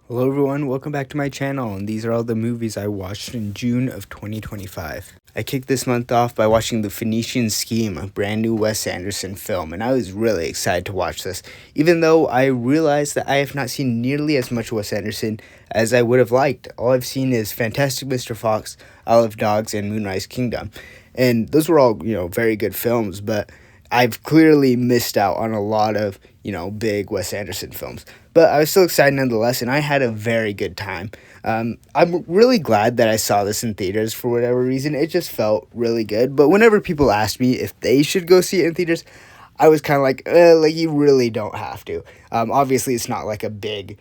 Hello everyone, welcome back to my channel, and these are all the movies I watched in June of 2025. I kicked this month off by watching The Phoenician Scheme, a brand new Wes Anderson film, and I was really excited to watch this, even though I realized that I have not seen nearly as much Wes Anderson as I would have liked. All I've seen is Fantastic Mr. Fox, Isle of Dogs, and Moonrise Kingdom, and those were all, very good films, but I've clearly missed out on a lot of, big Wes Anderson films. But I was still excited nonetheless, and I had a very good time. I'm really glad that I saw this in theaters for whatever reason. It just felt really good. But whenever people asked me if they should go see it in theaters, I was kind of like you really don't have to. Obviously, it's not like a big,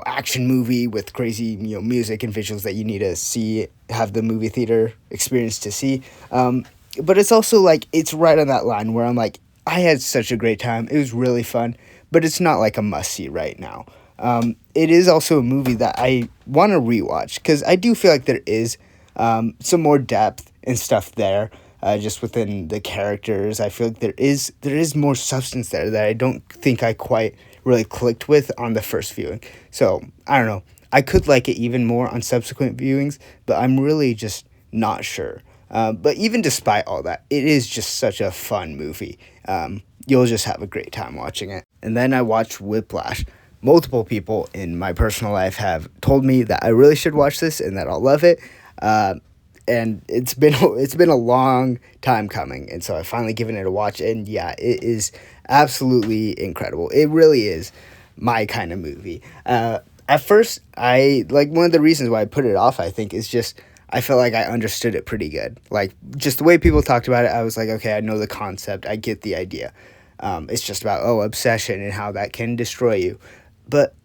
action movie with crazy, music and visuals that you need to see, have the movie theater experience to see. But it's also like, it's right on that line where I'm like, I had such a great time. It was really fun, but it's not like a must-see right now. It is also a movie that I want to rewatch because I do feel like there is some more depth and stuff there, just within the characters. I feel like there is more substance there that I don't think I quite really clicked with on the first viewing. So, I don't know. I could like it even more on subsequent viewings, but I'm really just not sure. But even despite all that, it is just such a fun movie. You'll just have a great time watching it. And then I watched Whiplash. Multiple people in my personal life have told me that I really should watch this and that I'll love it. And it's been a long time coming, and so I've finally given it a watch. And yeah, it is absolutely incredible. It really is my kind of movie. At first, I like one of the reasons why I put it off, I think, is just I felt like I understood it pretty good. Like, just the way people talked about it, I was like, okay, I know the concept. I get the idea. It's just about, obsession and how that can destroy you. But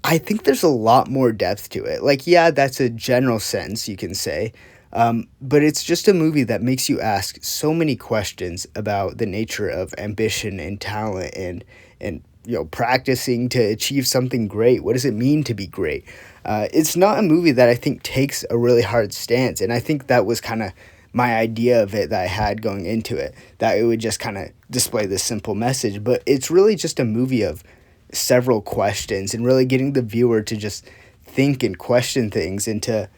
I think there's a lot more depth to it. Like, yeah, that's a general sense, you can say. But it's just a movie that makes you ask so many questions about the nature of ambition and talent and practicing to achieve something great. What does it mean to be great? It's not a movie that I think takes a really hard stance, and I think that was kind of my idea of it that I had going into it, that it would just kind of display this simple message. But it's really just a movie of several questions and really getting the viewer to just think and question things and to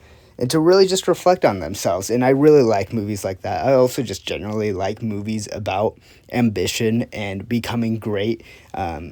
really just reflect on themselves. And I really like movies like that. I also just generally like movies about ambition and becoming great.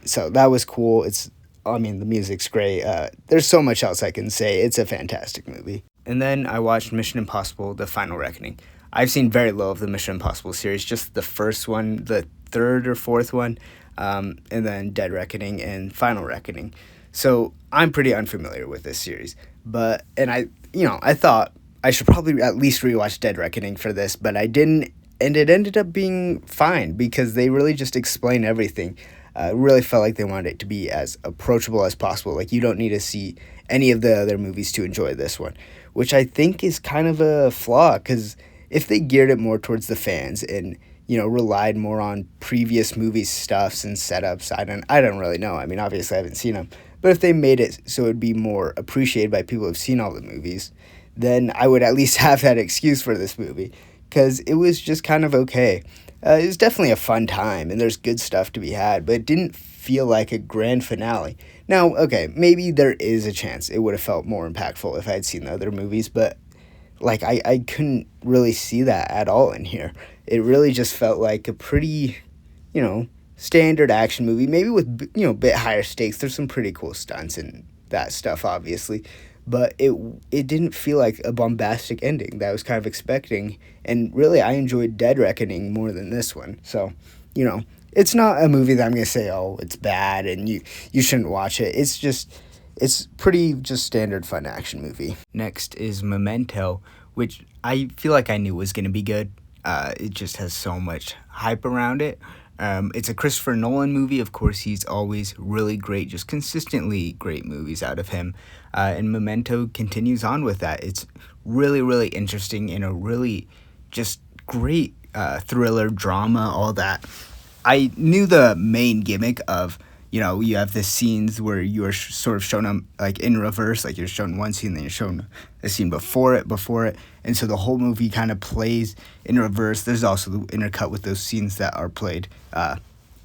So that was cool. The music's great. There's so much else I can say. It's a fantastic movie. And then I watched Mission Impossible: The Final Reckoning. I've seen very little of the Mission Impossible series, just the first one, the third or fourth one, and then Dead Reckoning and Final Reckoning. So I'm pretty unfamiliar with this series. I thought I should probably at least rewatch Dead Reckoning for this, but I didn't, and it ended up being fine because they really just explain everything. Really felt like they wanted it to be as approachable as possible. Like, you don't need to see any of the other movies to enjoy this one, which I think is kind of a flaw, because if they geared it more towards the fans and, relied more on previous movie stuffs and setups, I don't really know. I mean, obviously I haven't seen them, but if they made it so it'd be more appreciated by people who've seen all the movies, then I would at least have that excuse for this movie, because it was just kind of okay. It was definitely a fun time, and there's good stuff to be had, but it didn't feel like a grand finale. Now, okay, maybe there is a chance it would have felt more impactful if I had seen the other movies, but like I couldn't really see that at all in here. It really just felt like a pretty, standard action movie, maybe with, bit higher stakes. There's some pretty cool stunts and that stuff, obviously, but it didn't feel like a bombastic ending that I was kind of expecting. And really, I enjoyed Dead Reckoning more than this one. So, it's not a movie that I'm going to say, oh, it's bad and you shouldn't watch it. It's pretty just standard fun action movie. Next is Memento, which I feel like I knew was going to be good. It just has so much hype around it. It's a Christopher Nolan movie. Of course, he's always really great, just consistently great movies out of him. And Memento continues on with that. It's really, really interesting and a really just great thriller, drama, all that. I knew the main gimmick of, you have the scenes where you are sort of shown them like in reverse, like you're shown one scene, then you're shown a scene before it, and so the whole movie kind of plays in reverse. There's also the intercut with those scenes that are played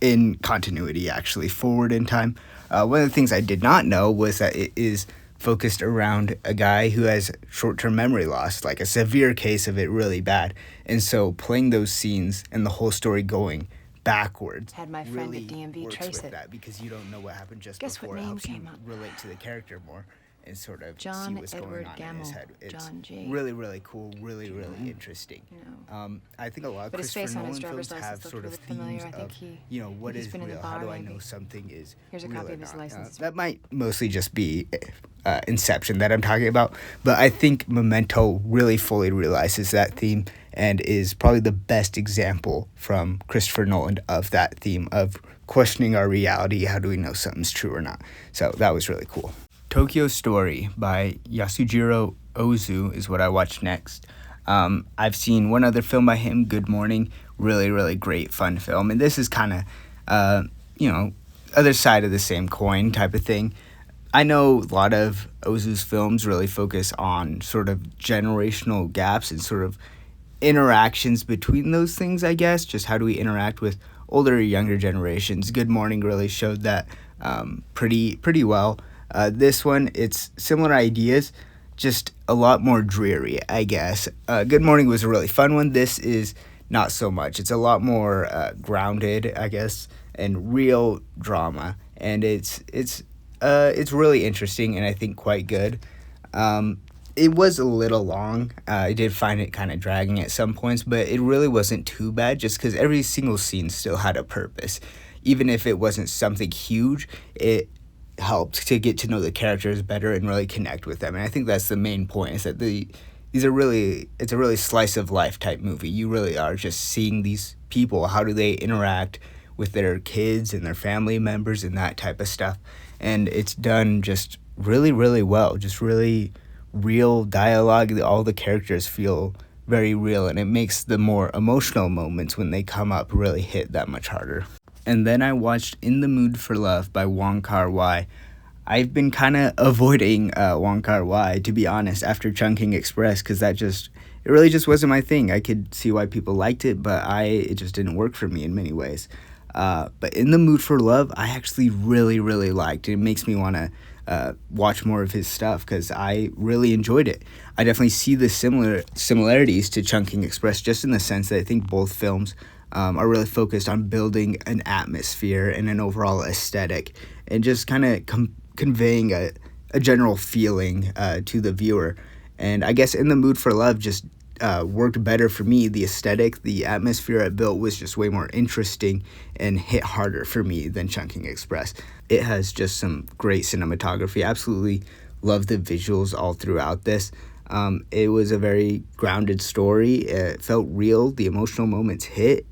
in continuity, actually, forward in time. One of the things I did not know was that it is focused around a guy who has short-term memory loss, like a severe case of it, really bad. And so playing those scenes and the whole story going backwards Had my friend really at DMV works trace with it. that, because you don't know what happened just Guess before. what It name helps you came up? relate to the character more and sort of see John what's Edward going on in Gammell. his head. It's John J. really cool, really interesting. No. I think a lot of But his Christopher face on his Nolan driver's films license have looked sort of really familiar. themes I think of, he- you know, what he's is been in the real? How bar, do I know maybe. something is Here's a real copy or of his not? license. That might mostly just be Inception that I'm talking about, but I think Memento really fully realizes that theme and is probably the best example from Christopher Nolan of that theme of questioning our reality. How do we know something's true or not? So that was really cool. Tokyo Story by Yasujiro Ozu is what I watched next. I've seen one other film by him, Good Morning. Really great, fun film. And this is kind of, other side of the same coin type of thing. I know a lot of Ozu's films really focus on sort of generational gaps and sort of interactions between those things, I guess. Just how do we interact with older or younger generations. Good Morning really showed that pretty well. This one, it's similar ideas, just a lot more dreary, I guess. Good Morning was a really fun one. This is not so much. It's a lot more grounded, I guess, and real drama, and it's really interesting and I think quite good. It was a little long. I did find it kind of dragging at some points, but it really wasn't too bad just because every single scene still had a purpose. Even if it wasn't something huge, it helped to get to know the characters better and really connect with them. And I think that's the main point, is that it's a really slice of life type movie. You really are just seeing these people, how do they interact with their kids and their family members and that type of stuff. And it's done just really well, just really real dialogue. All the characters feel very real, and it makes the more emotional moments when they come up really hit that much harder. And then I watched In the Mood for Love by Wong Kar-wai. I've been kind of avoiding Wong Kar-wai, to be honest, after Chungking Express, because it really just wasn't my thing. I could see why people liked it, but it just didn't work for me in many ways. But In the Mood for Love, I actually really liked. It makes me want to watch more of his stuff because I really enjoyed it. I definitely see the similarities to Chungking Express, just in the sense that I think both films are really focused on building an atmosphere and an overall aesthetic, and just kind of conveying a general feeling to the viewer. And I guess In the Mood for Love just worked better for me. The aesthetic, the atmosphere it built was just way more interesting and hit harder for me than Chungking Express. It has just some great cinematography. Absolutely love the visuals all throughout this. It was a very grounded story. It felt real. The emotional moments hit.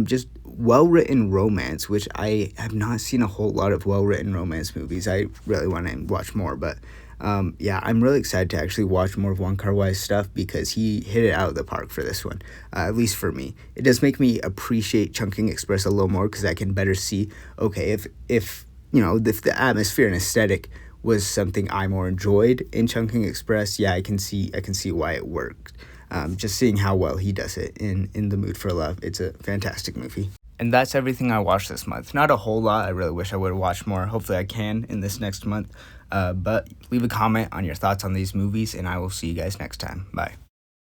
Just well-written romance, which I have not seen a whole lot of well-written romance movies. I really want to watch more, but I'm really excited to actually watch more of Wong Kar-wai's stuff because he hit it out of the park for this one, at least for me. It does make me appreciate Chungking Express a little more because I can better see, okay, if the atmosphere and aesthetic was something I more enjoyed in Chungking Express, I can see why it worked. Just seeing how well he does it in The Mood for Love, it's a fantastic movie. And that's everything I watched this month. Not a whole lot. I really wish I would have watched more. Hopefully I can in this next month. But leave a comment on your thoughts on these movies, and I will see you guys next time. Bye.